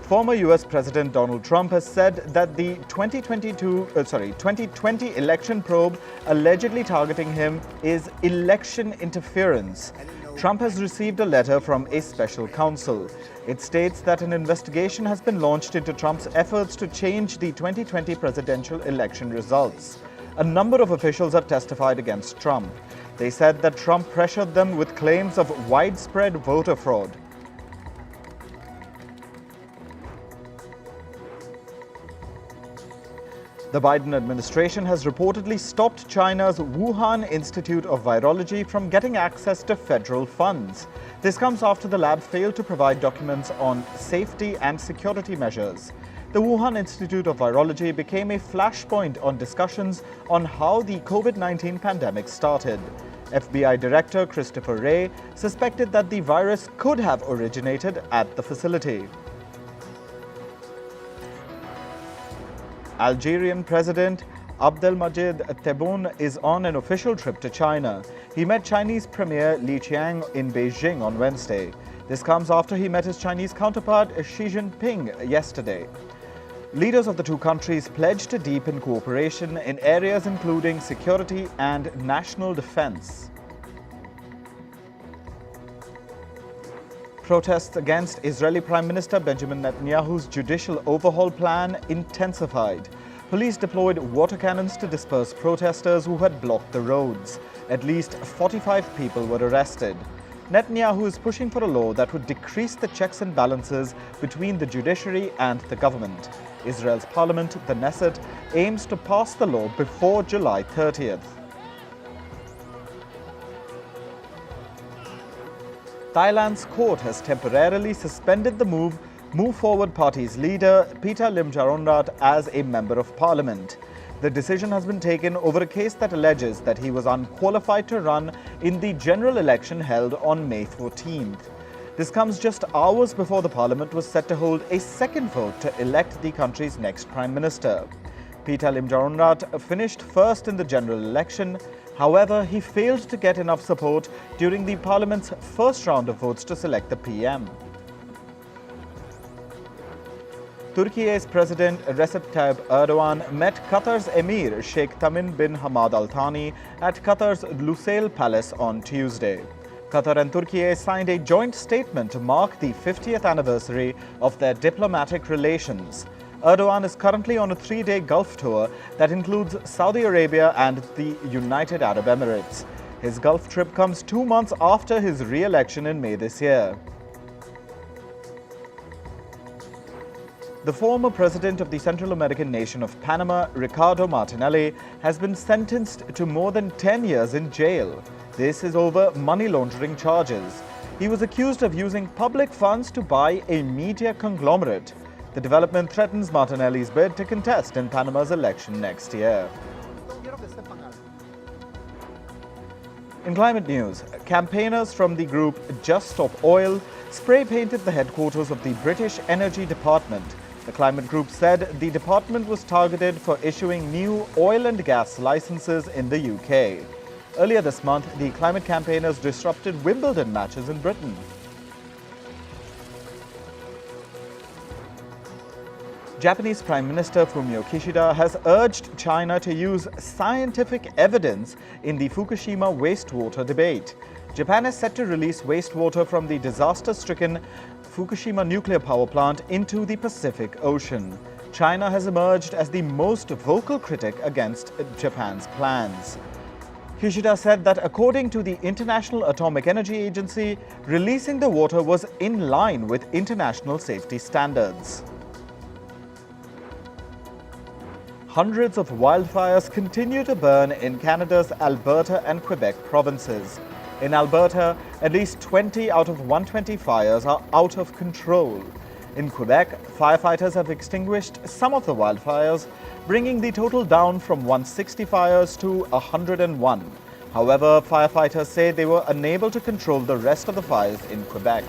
Former US President Donald Trump has said that the 2020 election probe allegedly targeting him is election interference. Trump has received a letter from a special counsel. It states that an investigation has been launched into Trump's efforts to change the 2020 presidential election results. A number of officials have testified against Trump. They said that Trump pressured them with claims of widespread voter fraud. The Biden administration has reportedly stopped China's Wuhan Institute of Virology from getting access to federal funds. This comes after the lab failed to provide documents on safety and security measures. The Wuhan Institute of Virology became a flashpoint on discussions on how the COVID-19 pandemic started. FBI Director Christopher Wray suspected that the virus could have originated at the facility. Algerian President Abdelmalek Tebboune is on an official trip to China. He met Chinese Premier Li Qiang in Beijing on Wednesday. This comes after he met his Chinese counterpart Xi Jinping yesterday. Leaders of the two countries pledged to deepen cooperation in areas including security and national defense. Protests against Israeli Prime Minister Benjamin Netanyahu's judicial overhaul plan intensified. Police deployed water cannons to disperse protesters who had blocked the roads. At least 45 people were arrested. Netanyahu is pushing for a law that would decrease the checks and balances between the judiciary and the government. Israel's parliament, the Knesset, aims to pass the law before July 30th. Thailand's court has temporarily suspended the Move Forward Party's leader, Pita Limjaroenrat, as a member of parliament. The decision has been taken over a case that alleges that he was unqualified to run in the general election held on May 14th. This comes just hours before the parliament was set to hold a second vote to elect the country's next prime minister. Pita Limjaroenrat finished first in the general election. However, he failed to get enough support during the parliament's first round of votes to select the PM. Turkey's President Recep Tayyip Erdogan met Qatar's Emir Sheikh Tamim bin Hamad Al Thani at Qatar's Lusail Palace on Tuesday. Qatar and Turkey signed a joint statement to mark the 50th anniversary of their diplomatic relations. Erdogan is currently on a 3-day Gulf tour that includes Saudi Arabia and the United Arab Emirates. His Gulf trip comes 2 months after his re-election in May this year. The former president of the Central American nation of Panama, Ricardo Martinelli, has been sentenced to more than 10 years in jail. This is over money laundering charges. He was accused of using public funds to buy a media conglomerate. The development threatens Martinelli's bid to contest in Panama's election next year. In climate news, campaigners from the group Just Stop Oil spray-painted the headquarters of the British Energy Department. The climate group said the department was targeted for issuing new oil and gas licenses in the UK. Earlier this month, the climate campaigners disrupted Wimbledon matches in Britain. Japanese Prime Minister Fumio Kishida has urged China to use scientific evidence in the Fukushima wastewater debate. Japan is set to release wastewater from the disaster-stricken Fukushima nuclear power plant into the Pacific Ocean. China has emerged as the most vocal critic against Japan's plans. Kishida said that according to the International Atomic Energy Agency, releasing the water was in line with international safety standards. Hundreds of wildfires continue to burn in Canada's Alberta and Quebec provinces. In Alberta, at least 20 out of 120 fires are out of control. In Quebec, firefighters have extinguished some of the wildfires, bringing the total down from 160 fires to 101. However, firefighters say they were unable to control the rest of the fires in Quebec.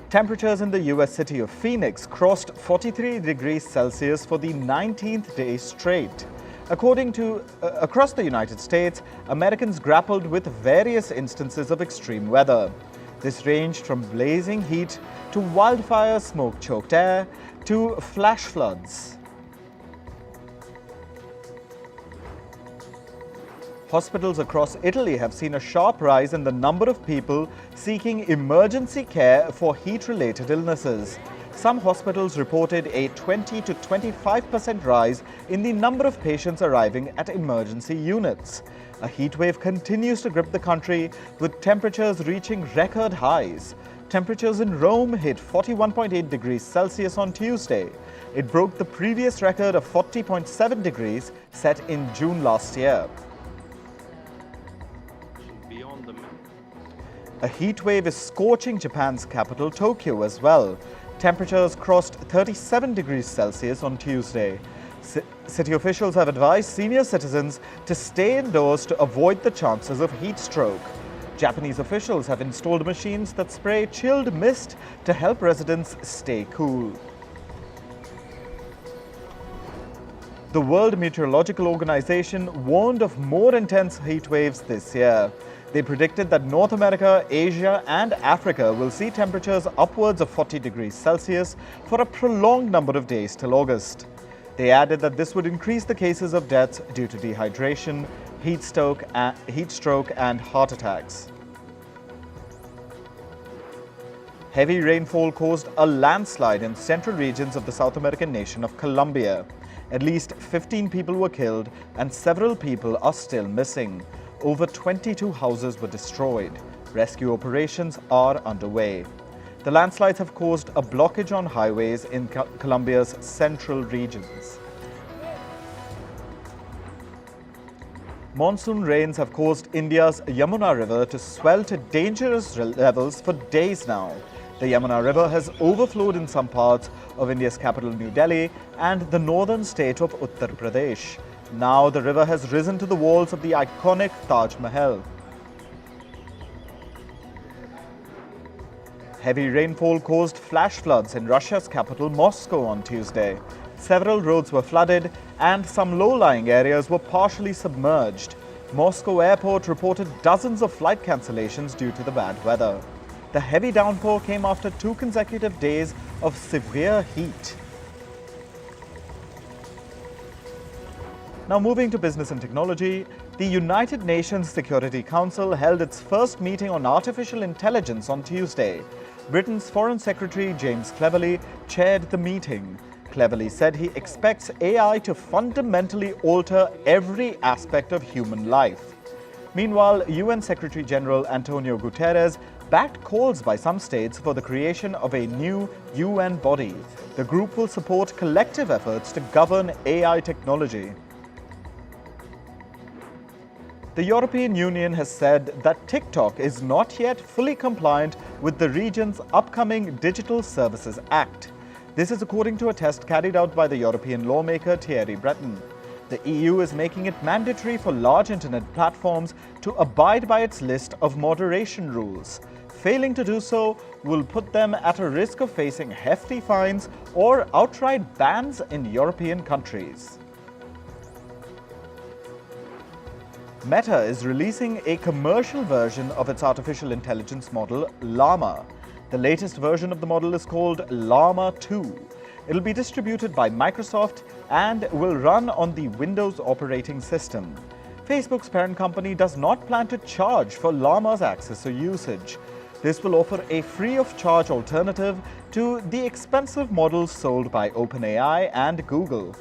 Temperatures in the U.S. city of Phoenix crossed 43 degrees Celsius for the 19th day straight. Across the United States, Americans grappled with various instances of extreme weather. This ranged from blazing heat to wildfire smoke-choked air to flash floods. Hospitals across Italy have seen a sharp rise in the number of people seeking emergency care for heat-related illnesses. Some hospitals reported a 20 to 25% rise in the number of patients arriving at emergency units. A heatwave continues to grip the country, with temperatures reaching record highs. Temperatures in Rome hit 41.8 degrees Celsius on Tuesday. It broke the previous record of 40.7 degrees set in June last year. A heat wave is scorching Japan's capital, Tokyo, as well. Temperatures crossed 37 degrees Celsius on Tuesday. City officials have advised senior citizens to stay indoors to avoid the chances of heat stroke. Japanese officials have installed machines that spray chilled mist to help residents stay cool. The World Meteorological Organization warned of more intense heat waves this year. They predicted that North America, Asia and Africa will see temperatures upwards of 40 degrees Celsius for a prolonged number of days till August. They added that this would increase the cases of deaths due to dehydration, heat stroke and heart attacks. Heavy rainfall caused a landslide in central regions of the South American nation of Colombia. At least 15 people were killed and several people are still missing. Over 22 houses were destroyed. Rescue operations are underway. The landslides have caused a blockage on highways in Colombia's central regions. Monsoon rains have caused India's Yamuna River to swell to dangerous levels for days now. The Yamuna River has overflowed in some parts of India's capital New Delhi and the northern state of Uttar Pradesh. Now the river has risen to the walls of the iconic Taj Mahal. Heavy rainfall caused flash floods in Russia's capital Moscow on Tuesday. Several roads were flooded and some low-lying areas were partially submerged. Moscow airport reported dozens of flight cancellations due to the bad weather. The heavy downpour came after 2 consecutive days of severe heat. Now moving to business and technology, the United Nations Security Council held its first meeting on artificial intelligence on Tuesday. Britain's Foreign Secretary James Cleverly chaired the meeting. Cleverly said he expects AI to fundamentally alter every aspect of human life. Meanwhile, UN Secretary General Antonio Guterres backed calls by some states for the creation of a new UN body. The group will support collective efforts to govern AI technology. The European Union has said that TikTok is not yet fully compliant with the region's upcoming Digital Services Act. This is according to a test carried out by the European lawmaker Thierry Breton. The EU is making it mandatory for large internet platforms to abide by its list of moderation rules. Failing to do so will put them at a risk of facing hefty fines or outright bans in European countries. Meta is releasing a commercial version of its artificial intelligence model, Llama. The latest version of the model is called Llama 2. It'll be distributed by Microsoft and will run on the Windows operating system. Facebook's parent company does not plan to charge for Llama's access or usage. This will offer a free-of-charge alternative to the expensive models sold by OpenAI and Google.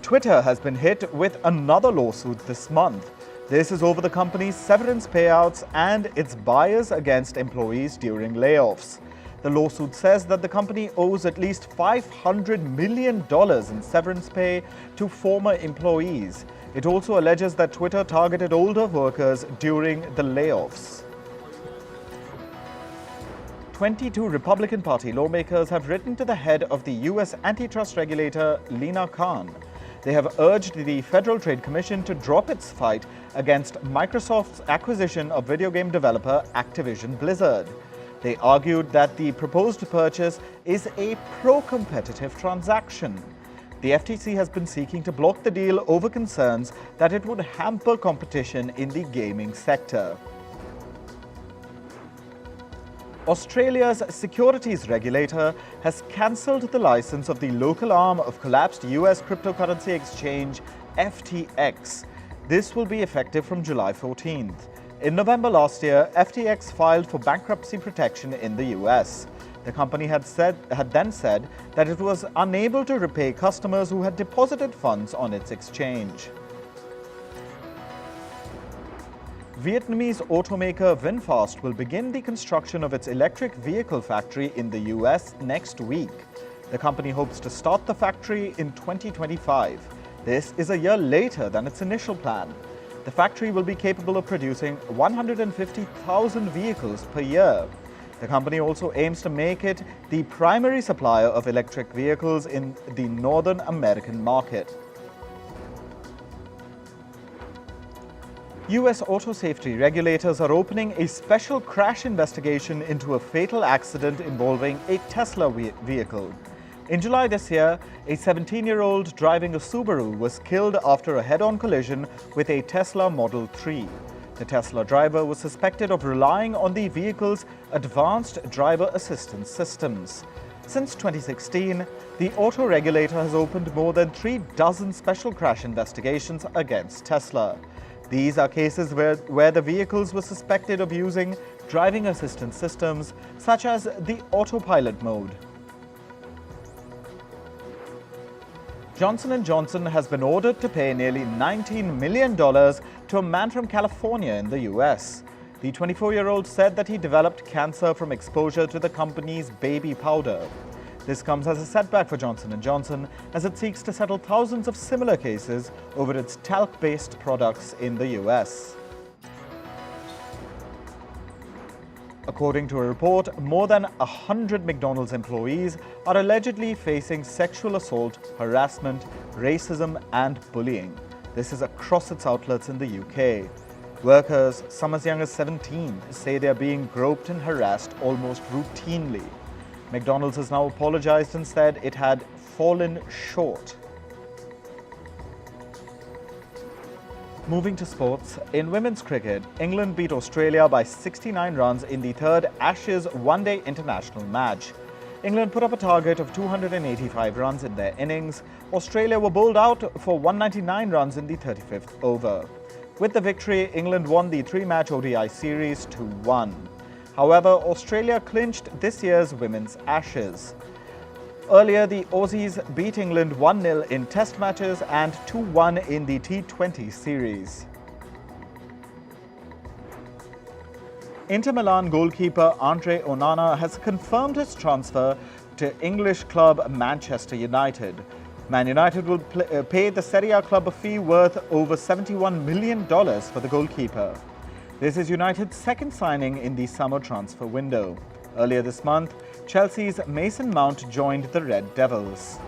Twitter has been hit with another lawsuit this month. This is over the company's severance payouts and its bias against employees during layoffs. The lawsuit says that the company owes at least $500 million in severance pay to former employees. It also alleges that Twitter targeted older workers during the layoffs. 22 Republican Party lawmakers have written to the head of the U.S. antitrust regulator, Lina Khan. They have urged the Federal Trade Commission to drop its fight against Microsoft's acquisition of video game developer Activision Blizzard. They argued that the proposed purchase is a pro-competitive transaction. The FTC has been seeking to block the deal over concerns that it would hamper competition in the gaming sector. Australia's securities regulator has cancelled the license of the local arm of collapsed US cryptocurrency exchange FTX. This will be effective from July 14th. In November last year, FTX filed for bankruptcy protection in the US. The company had then said that it was unable to repay customers who had deposited funds on its exchange. Vietnamese automaker VinFast will begin the construction of its electric vehicle factory in the US next week. The company hopes to start the factory in 2025. This is a year later than its initial plan. The factory will be capable of producing 150,000 vehicles per year. The company also aims to make it the primary supplier of electric vehicles in the North American market. US auto safety regulators are opening a special crash investigation into a fatal accident involving a Tesla vehicle. In July this year, a 17-year-old driving a Subaru was killed after a head-on collision with a Tesla Model 3. The Tesla driver was suspected of relying on the vehicle's advanced driver assistance systems. Since 2016, the auto regulator has opened more than 36 special crash investigations against Tesla. These are cases where the vehicles were suspected of using driving assistance systems such as the autopilot mode. Johnson & Johnson has been ordered to pay nearly $19 million to a man from California in the US. The 24-year-old said that he developed cancer from exposure to the company's baby powder. This comes as a setback for Johnson & Johnson as it seeks to settle thousands of similar cases over its talc-based products in the US. According to a report, more than 100 McDonald's employees are allegedly facing sexual assault, harassment, racism and bullying. This is across its outlets in the UK. Workers, some as young as 17, say they are being groped and harassed almost routinely. McDonald's has now apologized and said it had fallen short. Moving to sports, in women's cricket, England beat Australia by 69 runs in the third Ashes one-day international match. England put up a target of 285 runs in their innings. Australia were bowled out for 199 runs in the 35th over. With the victory, England won the three-match ODI series 2-1. However, Australia clinched this year's women's Ashes. Earlier, the Aussies beat England 1-0 in Test matches and 2-1 in the T20 series. Inter Milan goalkeeper Andre Onana has confirmed his transfer to English club Manchester United. Man United will pay the Serie A club a fee worth over $71 million for the goalkeeper. This is United's second signing in the summer transfer window. Earlier this month, Chelsea's Mason Mount joined the Red Devils.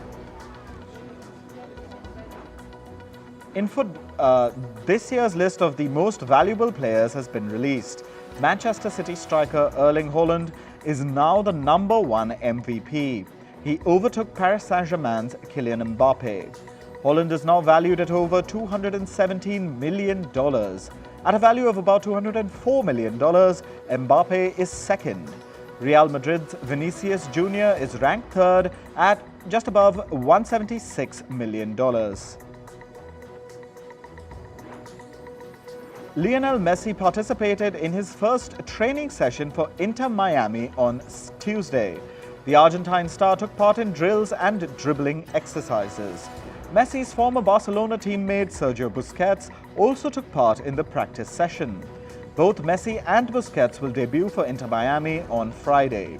This year's list of the most valuable players has been released. Manchester City striker Erling Haaland is now the #1 MVP. He overtook Paris Saint-Germain's Kylian Mbappe. Haaland is now valued at over $217 million. At a value of about $204 million, Mbappe is second. Real Madrid's Vinicius Jr. is ranked third at just above $176 million. Lionel Messi participated in his first training session for Inter Miami on Tuesday. The Argentine star took part in drills and dribbling exercises. Messi's former Barcelona teammate Sergio Busquets also took part in the practice session. Both Messi and Busquets will debut for Inter Miami on Friday.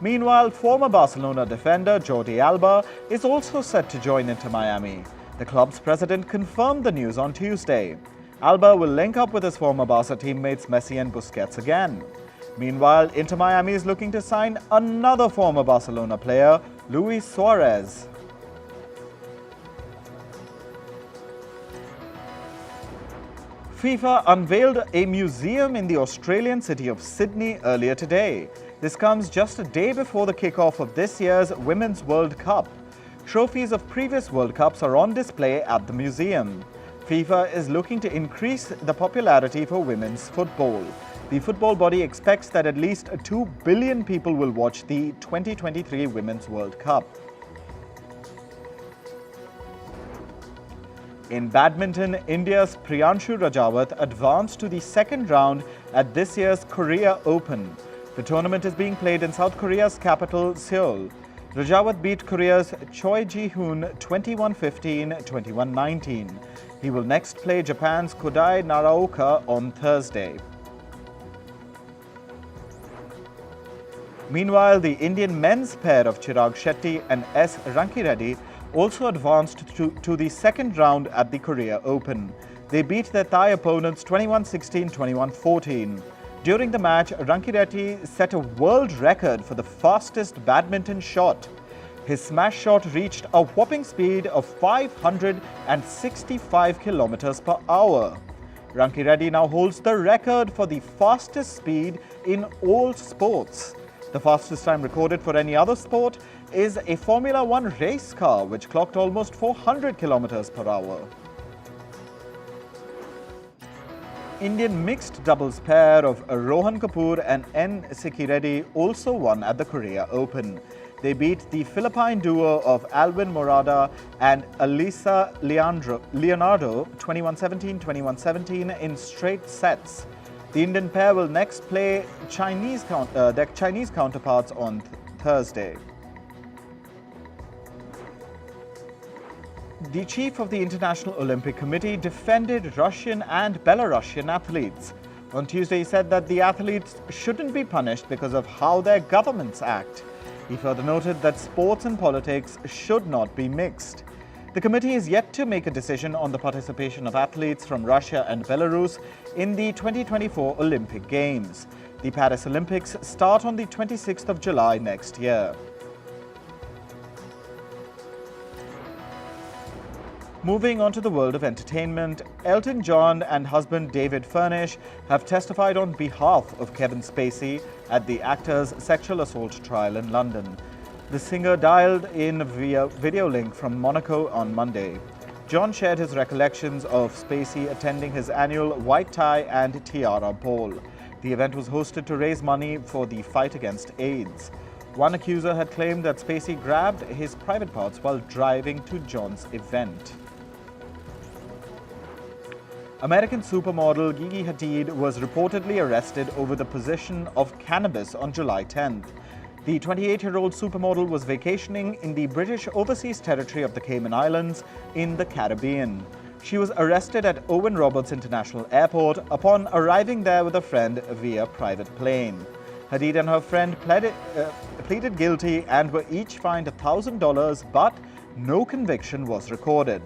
Meanwhile, former Barcelona defender Jordi Alba is also set to join Inter Miami. The club's president confirmed the news on Tuesday. Alba will link up with his former Barca teammates Messi and Busquets again. Meanwhile, Inter Miami is looking to sign another former Barcelona player, Luis Suarez. FIFA unveiled a museum in the Australian city of Sydney earlier today. This comes just a day before the kickoff of this year's Women's World Cup. Trophies of previous World Cups are on display at the museum. FIFA is looking to increase the popularity for women's football. The football body expects that at least 2 billion people will watch the 2023 Women's World Cup. In badminton, India's Priyanshu Rajawat advanced to the second round at this year's Korea Open. The tournament is being played in South Korea's capital, Seoul. Rajawat beat Korea's Choi Ji-hoon 21-15, 21-19. He will next play Japan's Kodai Naraoka on Thursday. Meanwhile, the Indian men's pair of Chirag Shetty and S. Ranki Reddy also advanced to the second round at the Korea Open. They beat their Thai opponents 21-16, 21-14. During the match, Ranki Reddy set a world record for the fastest badminton shot. His smash shot reached a whopping speed of 565 kilometers per hour. Ranki Reddy now holds the record for the fastest speed in all sports. The fastest time recorded for any other sport is a Formula One race car, which clocked almost 400 kilometers per hour. Indian mixed doubles pair of Rohan Kapoor and N. Sikki Reddy also won at the Korea Open. They beat the Philippine duo of Alvin Morada and Alisa Leonardo 21-17, 21-17 in straight sets. The Indian pair will next play their Chinese counterparts on Thursday. The chief of the International Olympic Committee defended Russian and Belarusian athletes. On Tuesday, he said that the athletes shouldn't be punished because of how their governments act. He further noted that sports and politics should not be mixed. The committee is yet to make a decision on the participation of athletes from Russia and Belarus in the 2024 Olympic Games. The Paris Olympics start on the 26th of July next year. Moving on to the world of entertainment, Elton John and husband David Furnish have testified on behalf of Kevin Spacey at the actor's sexual assault trial in London. The singer dialed in via video link from Monaco on Monday. John shared his recollections of Spacey attending his annual white tie and tiara ball. The event was hosted to raise money for the fight against AIDS. One accuser had claimed that Spacey grabbed his private parts while driving to John's event. American supermodel Gigi Hadid was reportedly arrested over the possession of cannabis on July 10th. The 28-year-old supermodel was vacationing in the British Overseas Territory of the Cayman Islands in the Caribbean. She was arrested at Owen Roberts International Airport upon arriving there with a friend via private plane. Hadid and her friend pleaded guilty and were each fined $1,000, but no conviction was recorded.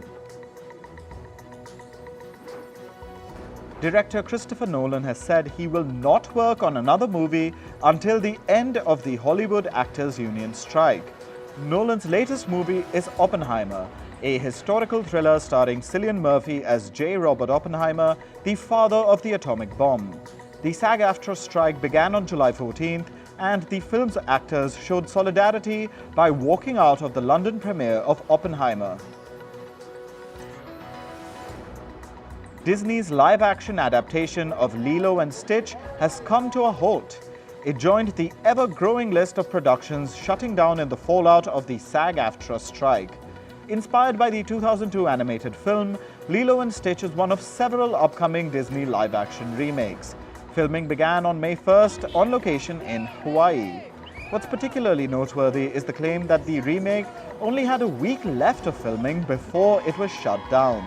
Director Christopher Nolan has said he will not work on another movie until the end of the Hollywood Actors Union strike. Nolan's latest movie is Oppenheimer, a historical thriller starring Cillian Murphy as J. Robert Oppenheimer, the father of the atomic bomb. The SAG-AFTRA strike began on July 14th, and the film's actors showed solidarity by walking out of the London premiere of Oppenheimer. Disney's live-action adaptation of Lilo and Stitch has come to a halt. It joined the ever-growing list of productions shutting down in the fallout of the SAG-AFTRA strike. Inspired by the 2002 animated film, Lilo and Stitch is one of several upcoming Disney live-action remakes. Filming began on May 1st on location in Hawaii. What's particularly noteworthy is the claim that the remake only had a week left of filming before it was shut down.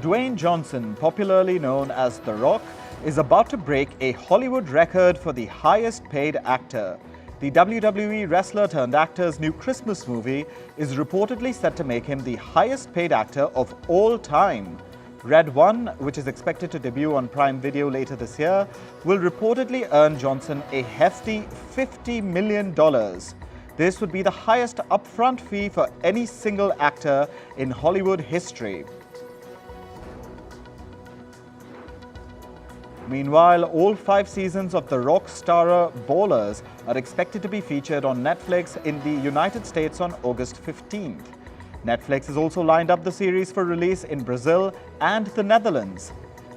Dwayne Johnson, popularly known as The Rock, is about to break a Hollywood record for the highest paid actor. The WWE wrestler turned actor's new Christmas movie is reportedly set to make him the highest paid actor of all time. Red One, which is expected to debut on Prime Video later this year, will reportedly earn Johnson a hefty $50 million. This would be the highest upfront fee for any single actor in Hollywood history. Meanwhile, all 5 seasons of the rock star Ballers are expected to be featured on Netflix in the United States on August 15th. Netflix has also lined up the series for release in Brazil and the Netherlands.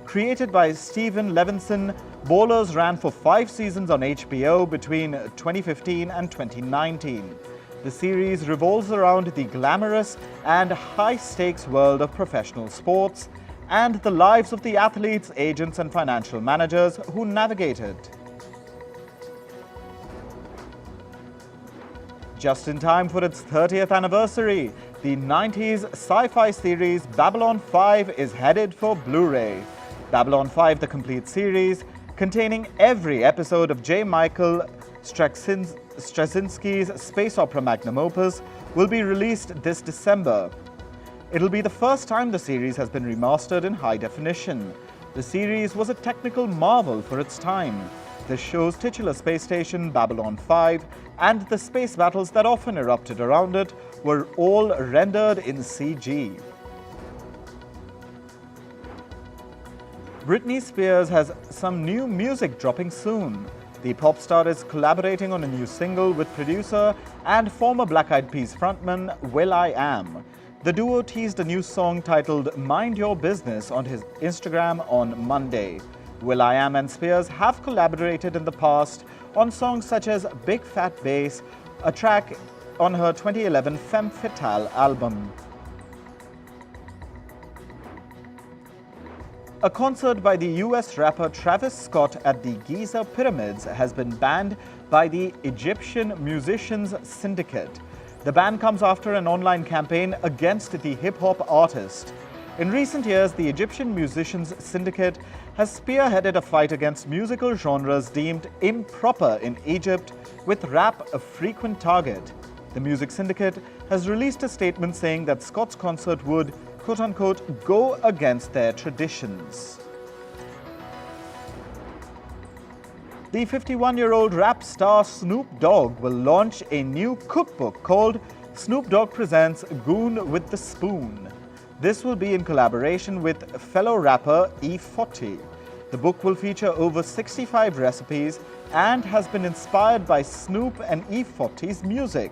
Created by Steven Levinson, Ballers ran for 5 seasons on HBO between 2015 and 2019. The series revolves around the glamorous and high-stakes world of professional sports and the lives of the athletes, agents and financial managers who navigate it. Just in time for its 30th anniversary, the 90s sci-fi series Babylon 5 is headed for Blu-ray. Babylon 5, the complete series, containing every episode of J. Michael Straczynski's space opera magnum opus, will be released this December. It'll be the first time the series has been remastered in high definition. The series was a technical marvel for its time. The show's titular space station, Babylon 5, and the space battles that often erupted around it were all rendered in CG. Britney Spears has some new music dropping soon. The pop star is collaborating on a new single with producer and former Black Eyed Peas frontman will.i.am. The duo teased a new song titled Mind Your Business on his Instagram on Monday. will.i.am and Spears have collaborated in the past on songs such as Big Fat Bass, a track on her 2011 Femme Fatale album. A concert by the US rapper Travis Scott at the Giza Pyramids has been banned by the Egyptian Musicians Syndicate. The ban comes after an online campaign against the hip-hop artist. In recent years, the Egyptian Musicians Syndicate has spearheaded a fight against musical genres deemed improper in Egypt, with rap a frequent target. The Music Syndicate has released a statement saying that Scott's concert would, quote-unquote, go against their traditions. The 51-year-old rap star Snoop Dogg will launch a new cookbook called Snoop Dogg Presents Goon with the Spoon. This will be in collaboration with fellow rapper E40. The book will feature over 65 recipes and has been inspired by Snoop and E40's music.